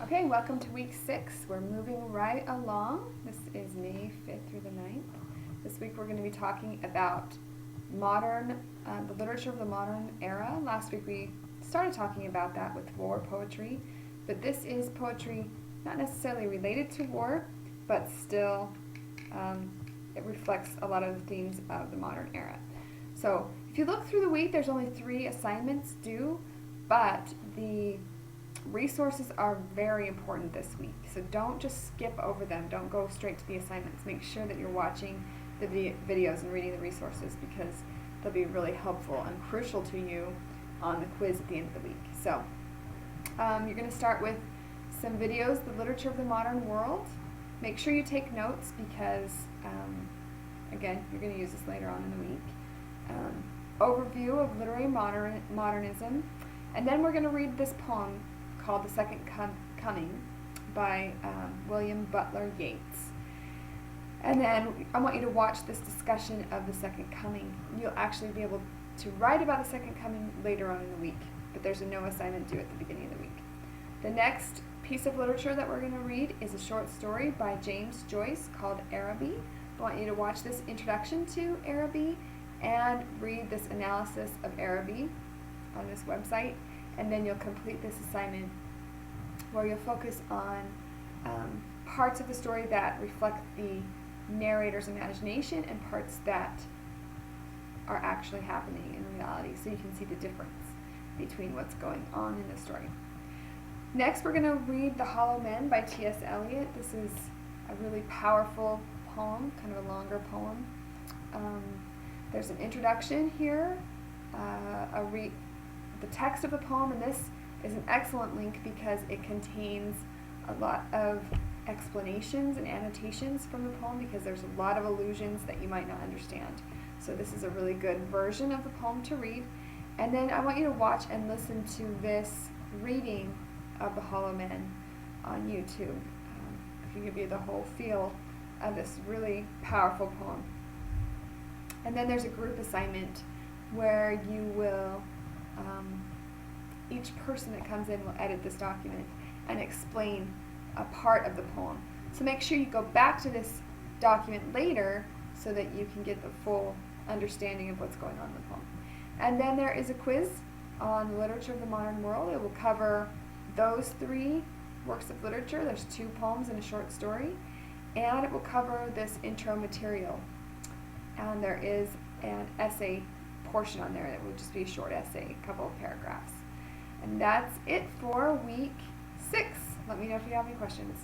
Okay, welcome to week 6. We're moving right along. This is May 5th through the 9th. This week we're going to be talking about the literature of the modern era. Last week we started talking about that with war poetry, but this is poetry not necessarily related to war, but still it reflects a lot of the themes of the modern era. So if you look through the week, there's only 3 assignments due, but the resources are very important this week, so don't just skip over them. Don't go straight to the assignments. Make sure that you're watching the videos and reading the resources, because they'll be really helpful and crucial to you on the quiz at the end of the week. So you're going to start with some videos, the literature of the modern world. Make sure you take notes because, again, you're going to use this later on in the week. Overview of literary modernism, and then we're going to read this poem called The Second Coming by William Butler Yeats. And then I want you to watch this discussion of the Second Coming. You'll actually be able to write about the Second Coming later on in the week, but there's no assignment due at the beginning of the week. The next piece of literature that we're going to read is a short story by James Joyce called Araby. I want you to watch this introduction to Araby and read this analysis of Araby on this website, and then you'll complete this assignment where you'll focus on parts of the story that reflect the narrator's imagination and parts that are actually happening in reality, so you can see the difference between what's going on in the story. Next, we're going to read The Hollow Men by T.S. Eliot. This is a really powerful poem, kind of a longer poem. There's an introduction here, the text of the poem, and this is an excellent link because it contains a lot of explanations and annotations from the poem, because there's a lot of allusions that you might not understand. So this is a really good version of the poem to read. And then I want you to watch and listen to this reading of The Hollow Men on YouTube. It can give you the whole feel of this really powerful poem. And then there's a group assignment where you will each person that comes in will edit this document and explain a part of the poem. So make sure you go back to this document later so that you can get the full understanding of what's going on in the poem. And then there is a quiz on the literature of the modern world. It will cover those 3 works of literature. There's 2 poems and a short story. And it will cover this intro material. And there is an essay portion on there. It will just be a short essay, a couple of paragraphs. And that's it for week 6. Let me know if you have any questions.